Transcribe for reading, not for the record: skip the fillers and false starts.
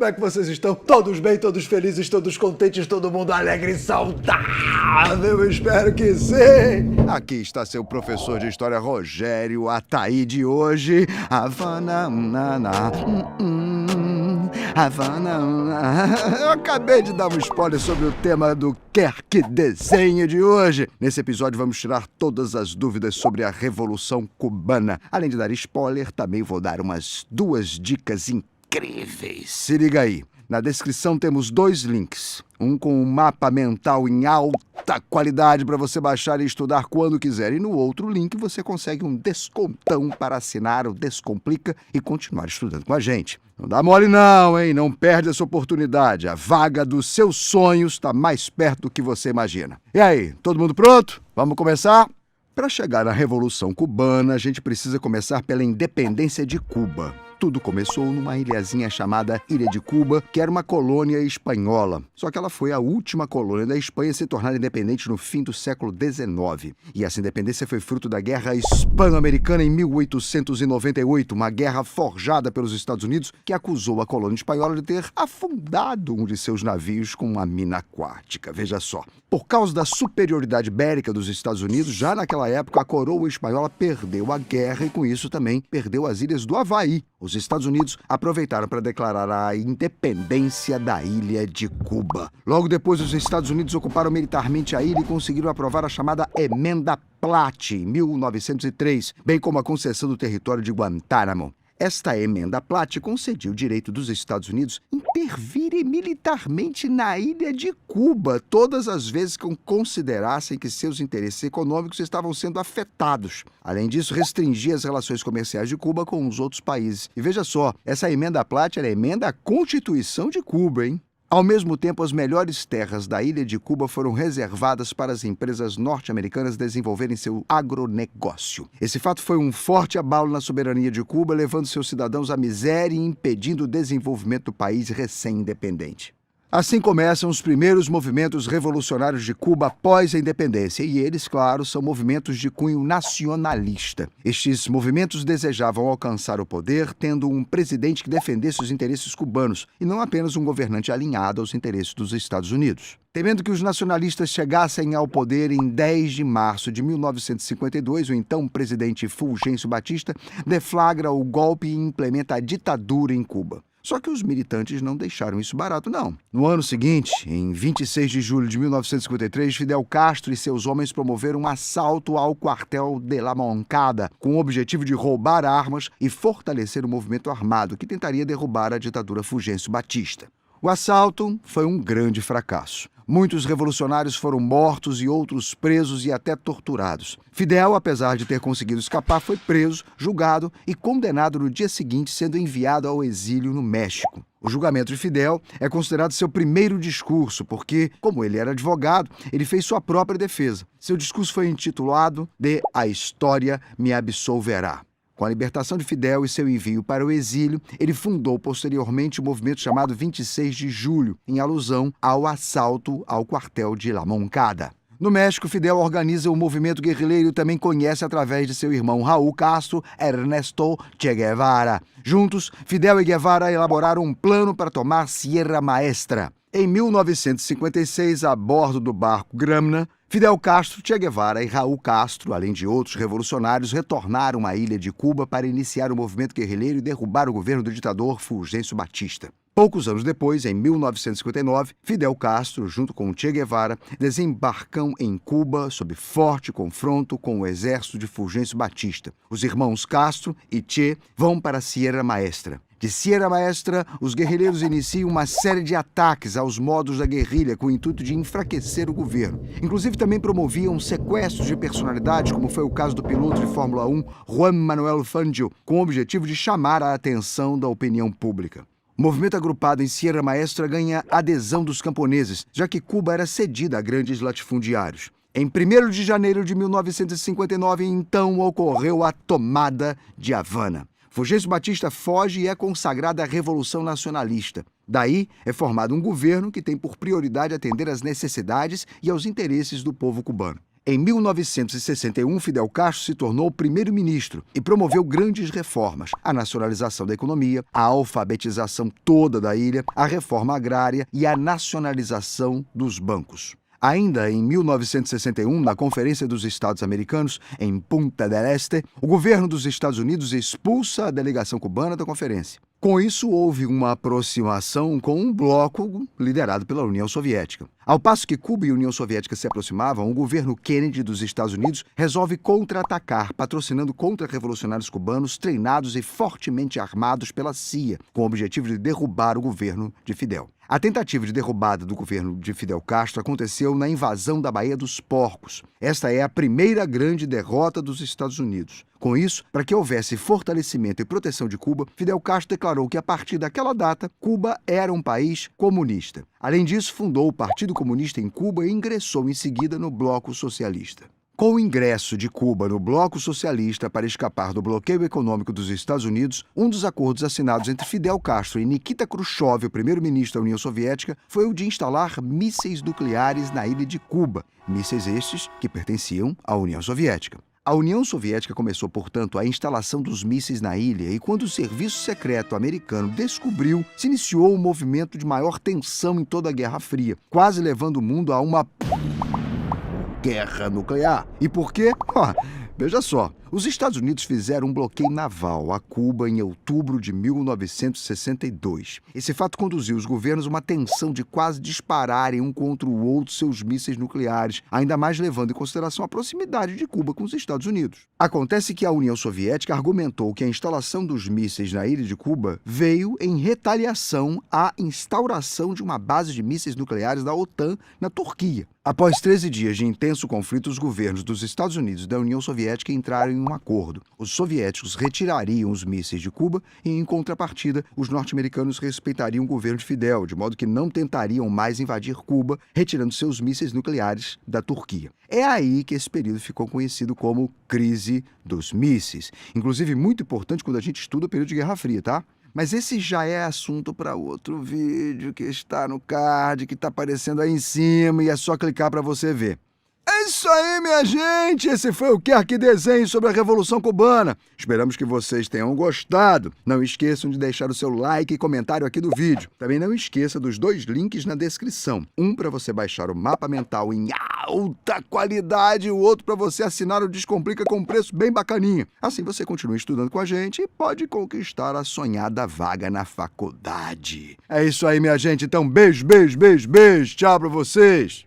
Como é que vocês estão? Todos bem, todos felizes, todos contentes, todo mundo alegre e saudável? Eu espero que sim! Aqui está seu professor de história, Rogério Ataíde, de hoje. Havana, Havana. Eu acabei de dar um spoiler sobre o tema do Quer Que Desenhe de hoje. Nesse episódio vamos tirar todas as dúvidas sobre a Revolução Cubana. Além de dar spoiler, também vou dar umas 2 dicas incríveis. Se liga aí. Na descrição temos 2 links. Um com um mapa mental em alta qualidade para você baixar e estudar quando quiser. E no outro link você consegue um descontão para assinar o Descomplica e continuar estudando com a gente. Não dá mole não, hein? Não perde essa oportunidade. A vaga dos seus sonhos está mais perto do que você imagina. E aí, todo mundo pronto? Vamos começar? Para chegar à Revolução Cubana, a gente precisa começar pela independência de Cuba. Tudo começou numa ilhazinha chamada Ilha de Cuba, que era uma colônia espanhola. Só que ela foi a última colônia da Espanha a se tornar independente no fim do século XIX. E essa independência foi fruto da Guerra Hispano-Americana em 1898, uma guerra forjada pelos Estados Unidos que acusou a colônia espanhola de ter afundado um de seus navios com uma mina aquática. Veja só. Por causa da superioridade bélica dos Estados Unidos, já naquela época a coroa espanhola perdeu a guerra e com isso também perdeu as ilhas do Havaí. Os Estados Unidos aproveitaram para declarar a independência da Ilha de Cuba. Logo depois, os Estados Unidos ocuparam militarmente a ilha e conseguiram aprovar a chamada Emenda Platt, em 1903, bem como a concessão do território de Guantánamo. Esta Emenda Platt concedia o direito dos Estados Unidos intervirem militarmente na ilha de Cuba todas as vezes que considerassem que seus interesses econômicos estavam sendo afetados. Além disso, restringia as relações comerciais de Cuba com os outros países. E veja só, essa Emenda Platt era a emenda à Constituição de Cuba, hein? Ao mesmo tempo, as melhores terras da ilha de Cuba foram reservadas para as empresas norte-americanas desenvolverem seu agronegócio. Esse fato foi um forte abalo na soberania de Cuba, levando seus cidadãos à miséria e impedindo o desenvolvimento do país recém-independente. Assim começam os primeiros movimentos revolucionários de Cuba após a independência, e eles, claro, são movimentos de cunho nacionalista. Estes movimentos desejavam alcançar o poder tendo um presidente que defendesse os interesses cubanos, e não apenas um governante alinhado aos interesses dos Estados Unidos. Temendo que os nacionalistas chegassem ao poder em 10 de março de 1952, o então presidente Fulgêncio Batista deflagra o golpe e implementa a ditadura em Cuba. Só que os militantes não deixaram isso barato, não. No ano seguinte, em 26 de julho de 1953, Fidel Castro e seus homens promoveram um assalto ao quartel de La Moncada, com o objetivo de roubar armas e fortalecer o movimento armado que tentaria derrubar a ditadura Fulgêncio Batista. O assalto foi um grande fracasso. Muitos revolucionários foram mortos e outros presos e até torturados. Fidel, apesar de ter conseguido escapar, foi preso, julgado e condenado no dia seguinte, sendo enviado ao exílio no México. O julgamento de Fidel é considerado seu primeiro discurso, porque, como ele era advogado, ele fez sua própria defesa. Seu discurso foi intitulado de A História Me Absolverá. Com a libertação de Fidel e seu envio para o exílio, ele fundou posteriormente o movimento chamado 26 de Julho, em alusão ao assalto ao quartel de La Moncada. No México, Fidel organiza o movimento guerrilheiro e também conhece através de seu irmão Raul Castro, Ernesto Che Guevara. Juntos, Fidel e Guevara elaboraram um plano para tomar Sierra Maestra. Em 1956, a bordo do barco Gramna, Fidel Castro, Che Guevara e Raul Castro, além de outros revolucionários, retornaram à ilha de Cuba para iniciar o movimento guerrilheiro e derrubar o governo do ditador Fulgêncio Batista. Poucos anos depois, em 1959, Fidel Castro, junto com Che Guevara, desembarcam em Cuba sob forte confronto com o exército de Fulgêncio Batista. Os irmãos Castro e Che vão para Sierra Maestra. De Sierra Maestra, os guerrilheiros iniciam uma série de ataques aos modos da guerrilha com o intuito de enfraquecer o governo. Inclusive, também promoviam sequestros de personalidades, como foi o caso do piloto de Fórmula 1, Juan Manuel Fangio, com o objetivo de chamar a atenção da opinião pública. O movimento agrupado em Sierra Maestra ganha adesão dos camponeses, já que Cuba era cedida a grandes latifundiários. Em 1º de janeiro de 1959, então, ocorreu a tomada de Havana. Fulgêncio Batista foge e é consagrada a Revolução Nacionalista. Daí é formado um governo que tem por prioridade atender às necessidades e aos interesses do povo cubano. Em 1961, Fidel Castro se tornou primeiro-ministro e promoveu grandes reformas: a nacionalização da economia, a alfabetização toda da ilha, a reforma agrária e a nacionalização dos bancos. Ainda em 1961, na Conferência dos Estados Americanos, em Punta del Este, o governo dos Estados Unidos expulsa a delegação cubana da conferência. Com isso, houve uma aproximação com um bloco liderado pela União Soviética. Ao passo que Cuba e a União Soviética se aproximavam, o governo Kennedy dos Estados Unidos resolve contra-atacar, patrocinando contra-revolucionários cubanos treinados e fortemente armados pela CIA, com o objetivo de derrubar o governo de Fidel. A tentativa de derrubada do governo de Fidel Castro aconteceu na invasão da Baía dos Porcos. Esta é a primeira grande derrota dos Estados Unidos. Com isso, para que houvesse fortalecimento e proteção de Cuba, Fidel Castro declarou que, a partir daquela data, Cuba era um país comunista. Além disso, fundou o Partido Comunista em Cuba e ingressou em seguida no Bloco Socialista. Com o ingresso de Cuba no Bloco Socialista para escapar do bloqueio econômico dos Estados Unidos, um dos acordos assinados entre Fidel Castro e Nikita Khrushchev, o primeiro-ministro da União Soviética, foi o de instalar mísseis nucleares na ilha de Cuba, mísseis estes que pertenciam à União Soviética. A União Soviética começou, portanto, a instalação dos mísseis na ilha e, quando o Serviço Secreto americano descobriu, se iniciou um movimento de maior tensão em toda a Guerra Fria, quase levando o mundo a uma guerra nuclear. E por quê? Veja só, os Estados Unidos fizeram um bloqueio naval a Cuba em outubro de 1962. Esse fato conduziu os governos a uma tensão de quase dispararem um contra o outro seus mísseis nucleares, ainda mais levando em consideração a proximidade de Cuba com os Estados Unidos. Acontece que a União Soviética argumentou que a instalação dos mísseis na ilha de Cuba veio em retaliação à instauração de uma base de mísseis nucleares da OTAN na Turquia. Após 13 dias de intenso conflito, os governos dos Estados Unidos e da União Soviética entraram em um acordo. Os soviéticos retirariam os mísseis de Cuba e, em contrapartida, os norte-americanos respeitariam o governo de Fidel, de modo que não tentariam mais invadir Cuba, retirando seus mísseis nucleares da Turquia. É aí que esse período ficou conhecido como Crise dos Mísseis. Inclusive, muito importante quando a gente estuda o período de Guerra Fria, tá? Mas esse já é assunto para outro vídeo que está no card, que está aparecendo aí em cima, e é só clicar para você ver. É isso aí, minha gente! Esse foi o Quer Que Desenhe sobre a Revolução Cubana. Esperamos que vocês tenham gostado. Não esqueçam de deixar o seu like e comentário aqui do vídeo. Também não esqueça dos 2 links na descrição. Um para você baixar o mapa mental em alta qualidade e o outro para você assinar o Descomplica com um preço bem bacaninha. Assim você continua estudando com a gente e pode conquistar a sonhada vaga na faculdade. É isso aí, minha gente. Então, beijo, beijo, beijo, beijo. Tchau para vocês.